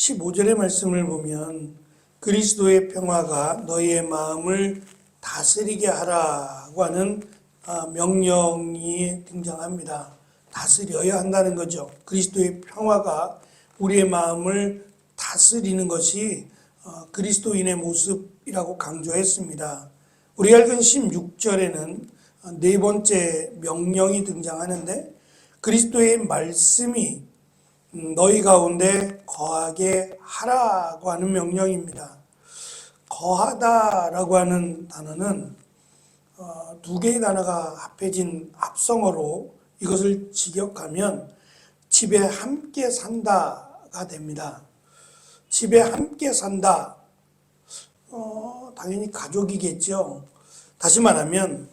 15절의 말씀을 보면 그리스도의 평화가 너희의 마음을 다스리게 하라고 하는 명령이 등장합니다. 다스려야 한다는 거죠. 그리스도의 평화가 우리의 마음을 다스리는 것이 그리스도인의 모습이라고 강조했습니다. 우리가 읽은 16절에는 네 번째 명령이 등장하는데 그리스도의 말씀이 너희 가운데 거하게 하라고 하는 명령입니다. 거하다라고 하는 단어는 두 개의 단어가 합해진 합성어로 이것을 직역하면 집에 함께 산다가 됩니다. 집에 함께 산다. 당연히 가족이겠죠. 다시 말하면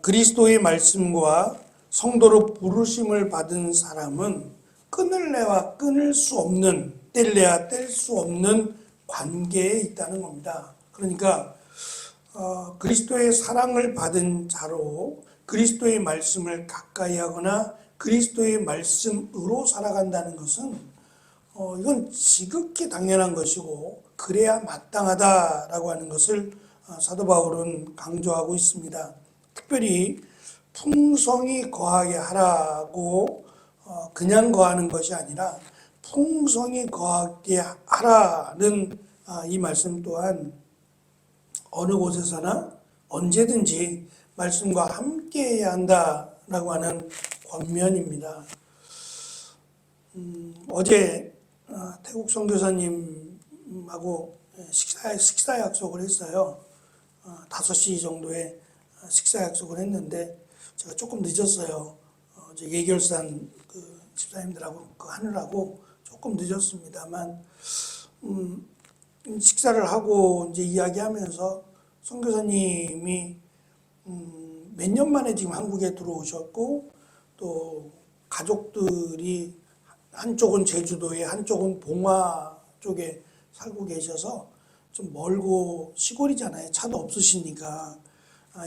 그리스도의 말씀과 성도로 부르심을 받은 사람은 끊을래야 끊을 수 없는, 뗄래야 뗄 수 없는 관계에 있다는 겁니다. 그러니까 그리스도의 사랑을 받은 자로 그리스도의 말씀을 가까이 하거나 그리스도의 말씀으로 살아간다는 것은 이건 지극히 당연한 것이고 그래야 마땅하다라고 하는 것을 사도 바울은 강조하고 있습니다. 특별히 풍성히 거하게 하라고 그냥 거하는 것이 아니라 풍성히 거하게 하라는 이 말씀 또한 어느 곳에서나 언제든지 말씀과 함께 해야 한다라고 하는 권면입니다. 어제 태국 선교사님하고 식사 약속을 했어요. 5시 정도에 식사 약속을 했는데 제가 조금 늦었어요. 예결산 집사님들하고 하느라고 조금 늦었습니다만 식사를 하고 이제 이야기하면서 선교사님이 몇 년 만에 지금 한국에 들어오셨고 또 가족들이 한쪽은 제주도에 한쪽은 봉화 쪽에 살고 계셔서 좀 멀고 시골이잖아요. 차도 없으시니까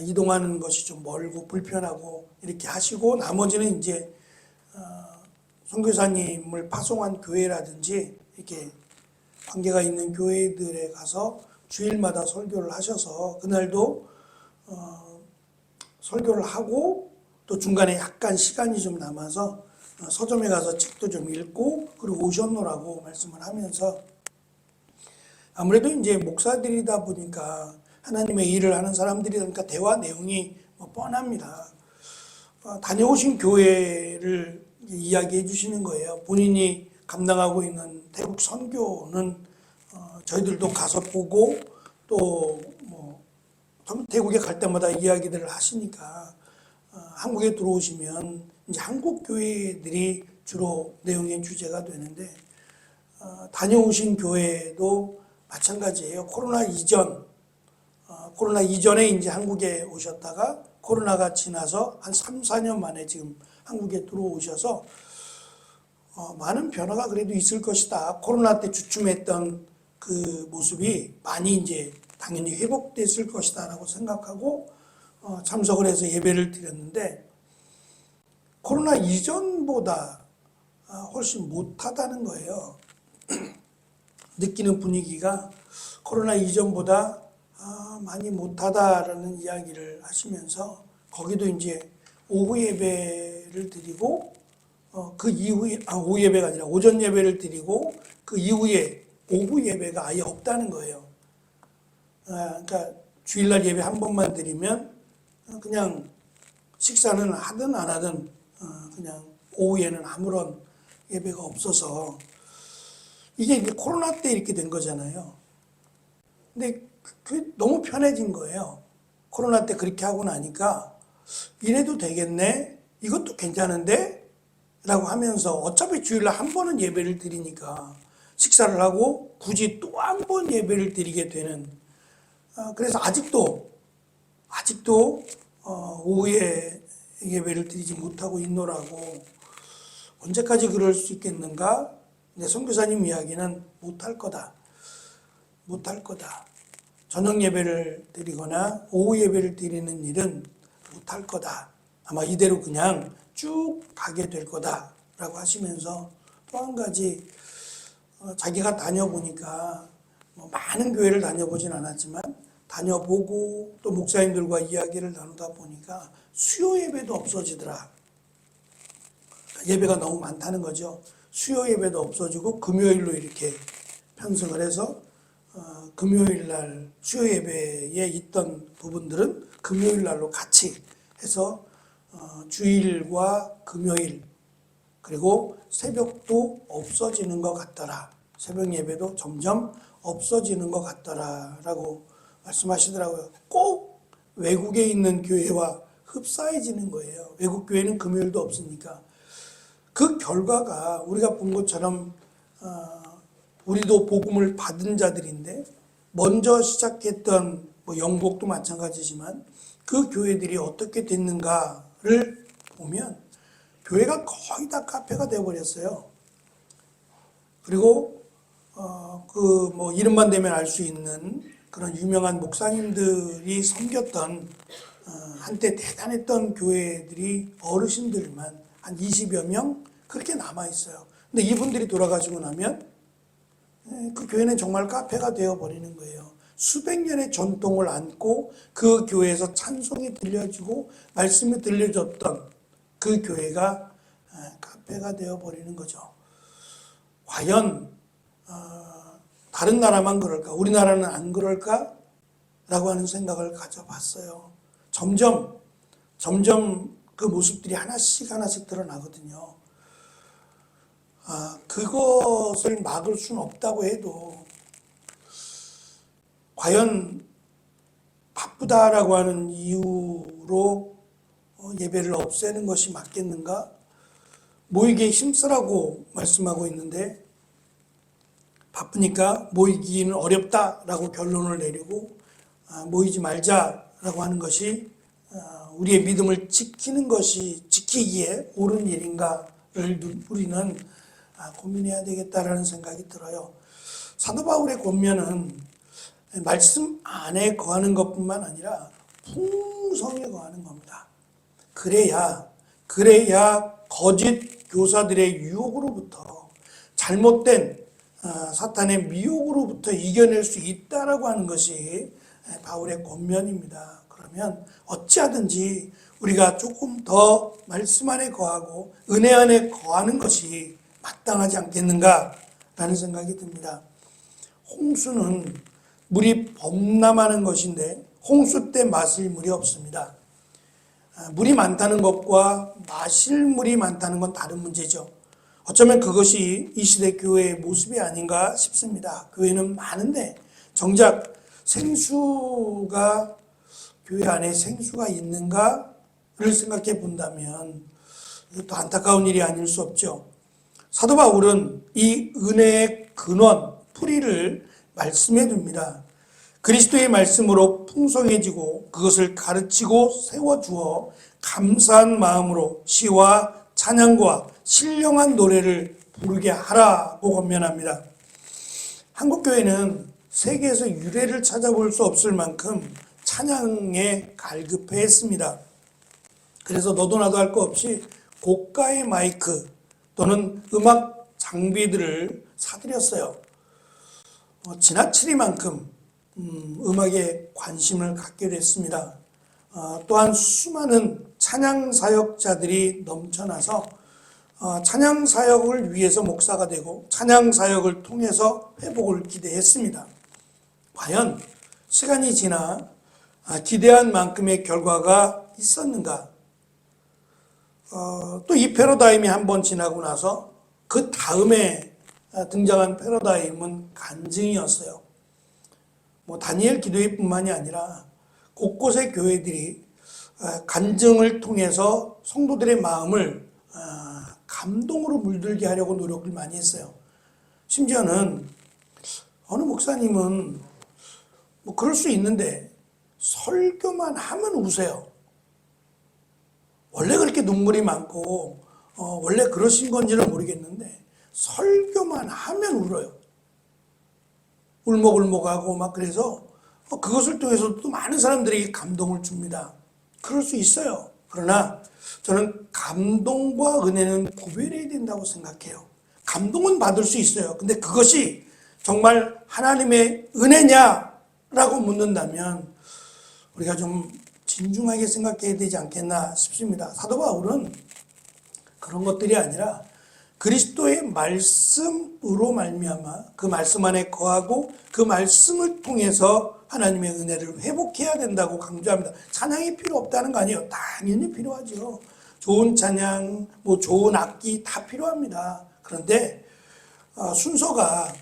이동하는 것이 좀 멀고 불편하고 이렇게 하시고 나머지는 이제 선교사님을 파송한 교회라든지 이렇게 관계가 있는 교회들에 가서 주일마다 설교를 하셔서 그날도 설교를 하고 또 중간에 약간 시간이 좀 남아서 서점에 가서 책도 좀 읽고 그리고 오셨노라고 말씀을 하면서 아무래도 이제 목사들이다 보니까 하나님의 일을 하는 사람들이니까 대화 내용이 뻔합니다. 다녀오신 교회를 이야기해 주시는 거예요. 본인이 감당하고 있는 태국 선교는 저희들도 가서 보고 또 태국에 갈 때마다 이야기들을 하시니까 한국에 들어오시면 이제 한국 교회들이 주로 내용의 주제가 되는데 다녀오신 교회도 마찬가지예요. 코로나 이전에 이제 한국에 오셨다가 코로나가 지나서 한 3, 4년 만에 지금 한국에 들어오셔서 많은 변화가 그래도 있을 것이다. 코로나 때 주춤했던 그 모습이 많이 이제 당연히 회복됐을 것이다 라고 생각하고 참석을 해서 예배를 드렸는데 코로나 이전보다 훨씬 못하다는 거예요. 느끼는 분위기가 코로나 이전보다 많이 못하다라는 이야기를 하시면서 거기도 이제 오후 예배를 드리고 그 이후에 오후 예배가 아니라 오전 예배를 드리고 그 이후에 오후 예배가 아예 없다는 거예요. 그러니까 주일날 예배 한 번만 드리면 그냥 식사는 하든 안 하든 그냥 오후에는 아무런 예배가 없어서 이게 이제 코로나 때 이렇게 된 거잖아요. 근데 너무 편해진 거예요. 코로나 때 그렇게 하고 나니까 이래도 되겠네? 이것도 괜찮은데? 라고 하면서 어차피 주일날 한 번은 예배를 드리니까 식사를 하고 굳이 또 한 번 예배를 드리게 되는 그래서 아직도 오후에 예배를 드리지 못하고 있노라고 언제까지 그럴 수 있겠는가? 근데 선교사님 이야기는 못할 거다. 저녁 예배를 드리거나 오후 예배를 드리는 일은 못할 거다. 아마 이대로 그냥 쭉 가게 될 거다라고 하시면서 또 한 가지 자기가 다녀보니까 뭐 많은 교회를 다녀보진 않았지만 다녀보고 또 목사님들과 이야기를 나누다 보니까 수요 예배도 없어지더라. 예배가 너무 많다는 거죠. 수요 예배도 없어지고 금요일로 이렇게 편성을 해서 금요일 날 수요 예배에 있던 부분들은 금요일 날로 같이 해서 주일과 금요일 그리고 새벽도 없어지는 것 같더라. 새벽 예배도 점점 없어지는 것 같더라라고 말씀하시더라고요. 꼭 외국에 있는 교회와 흡사해지는 거예요. 외국 교회는 금요일도 없으니까. 그 결과가 우리가 본 것처럼 우리도 복음을 받은 자들인데 먼저 시작했던 뭐 영국도 마찬가지지만 그 교회들이 어떻게 됐는가를 보면 교회가 거의 다 카페가 되어버렸어요. 그리고 그 뭐 이름만 대면 알 수 있는 그런 유명한 목사님들이 섬겼던 한때 대단했던 교회들이 어르신들만 한 20여 명 그렇게 남아 있어요. 근데 이분들이 돌아가시고 나면 그 교회는 정말 카페가 되어버리는 거예요. 수백 년의 전통을 안고 그 교회에서 찬송이 들려지고 말씀이 들려졌던 그 교회가 카페가 되어버리는 거죠. 과연 다른 나라만 그럴까? 우리나라는 안 그럴까? 라고 하는 생각을 가져봤어요. 점점 그 모습들이 하나씩 드러나거든요. 그것을 막을 수는 없다고 해도 과연 바쁘다라고 하는 이유로 예배를 없애는 것이 맞겠는가? 모이기에 힘쓰라고 말씀하고 있는데 바쁘니까 모이기는 어렵다라고 결론을 내리고 모이지 말자라고 하는 것이 우리의 믿음을 지키기에 옳은 일인가를 우리는 고민해야 되겠다라는 생각이 들어요. 사도 바울의 권면은 말씀 안에 거하는 것뿐만 아니라 풍성에 거하는 겁니다. 그래야 거짓 교사들의 유혹으로부터 잘못된 사탄의 미혹으로부터 이겨낼 수 있다라고 하는 것이 바울의 권면입니다. 그러면 어찌하든지 우리가 조금 더 말씀 안에 거하고 은혜 안에 거하는 것이 마땅하지 않겠는가라는 생각이 듭니다. 홍수는 물이 범람하는 것인데 홍수 때 마실 물이 없습니다. 물이 많다는 것과 마실 물이 많다는 건 다른 문제죠. 어쩌면 그것이 이 시대 교회의 모습이 아닌가 싶습니다. 교회는 많은데 정작 교회 안에 생수가 있는가를 생각해 본다면 이것도 안타까운 일이 아닐 수 없죠. 사도 바울은 이 은혜의 근원, 뿌리를 말씀해 둡니다. 그리스도의 말씀으로 풍성해지고 그것을 가르치고 세워주어 감사한 마음으로 시와 찬양과 신령한 노래를 부르게 하라고 권면합니다. 한국교회는 세계에서 유례를 찾아볼 수 없을 만큼 찬양에 갈급해했습니다. 그래서 너도 나도 할 거 없이 고가의 마이크 또는 음악 장비들을 사들였어요. 지나치리만큼 음악에 관심을 갖기로 했습니다. 또한 수많은 찬양 사역자들이 넘쳐나서 찬양 사역을 위해서 목사가 되고 찬양 사역을 통해서 회복을 기대했습니다. 과연 시간이 지나 기대한 만큼의 결과가 있었는가? 또 이 패러다임이 한번 지나고 나서 그 다음에 등장한 패러다임은 간증이었어요. 다니엘 기도회뿐만이 아니라 곳곳의 교회들이 간증을 통해서 성도들의 마음을 감동으로 물들게 하려고 노력을 많이 했어요. 심지어는 어느 목사님은 그럴 수 있는데 설교만 하면 우세요. 원래 그렇게 눈물이 많고 원래 그러신 건지는 모르겠는데 설교만 하면 울어요. 울먹울먹하고 막 그래서 그것을 통해서 또 많은 사람들이 감동을 줍니다. 그럴 수 있어요. 그러나 저는 감동과 은혜는 구별해야 된다고 생각해요. 감동은 받을 수 있어요. 근데 그것이 정말 하나님의 은혜냐라고 묻는다면 우리가 좀 진중하게 생각해야 되지 않겠나 싶습니다. 사도 바울은 그런 것들이 아니라 그리스도의 말씀으로 말미암아 그 말씀 안에 거하고 그 말씀을 통해서 하나님의 은혜를 회복해야 된다고 강조합니다. 찬양이 필요 없다는 거 아니에요. 당연히 필요하죠. 좋은 찬양, 좋은 악기 다 필요합니다. 그런데 순서가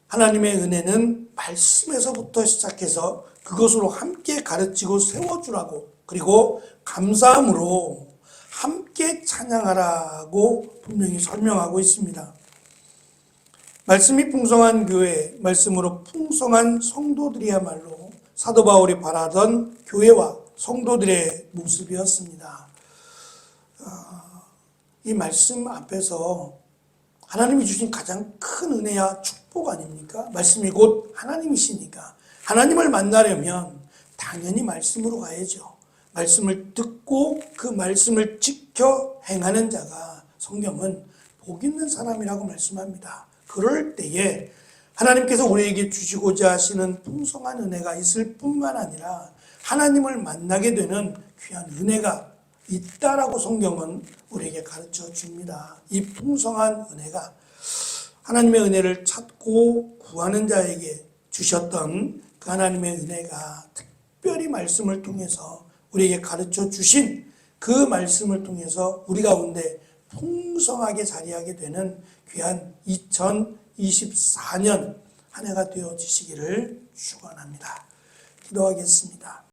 하나님의 은혜는 말씀에서부터 시작해서 그것으로 함께 가르치고 세워주라고, 그리고 감사함으로 함께 찬양하라고 분명히 설명하고 있습니다. 말씀이 풍성한 교회, 말씀으로 풍성한 성도들이야말로 사도 바울이 바라던 교회와 성도들의 모습이었습니다. 이 말씀 앞에서 하나님이 주신 가장 큰 은혜와 축복 아닙니까? 말씀이 곧 하나님이시니까 하나님을 만나려면 당연히 말씀으로 가야죠. 말씀을 듣고 그 말씀을 지켜 행하는 자가 성경은 복 있는 사람이라고 말씀합니다. 그럴 때에 하나님께서 우리에게 주시고자 하시는 풍성한 은혜가 있을 뿐만 아니라 하나님을 만나게 되는 귀한 은혜가 있다라고 성경은 우리에게 가르쳐 줍니다. 이 풍성한 은혜가 하나님의 은혜를 찾고 구하는 자에게 주셨던 그 하나님의 은혜가 특별히 말씀을 통해서 우리에게 가르쳐 주신 그 말씀을 통해서 우리 가운데 풍성하게 자리하게 되는 귀한 2024년 한 해가 되어지시기를 축원합니다. 기도하겠습니다.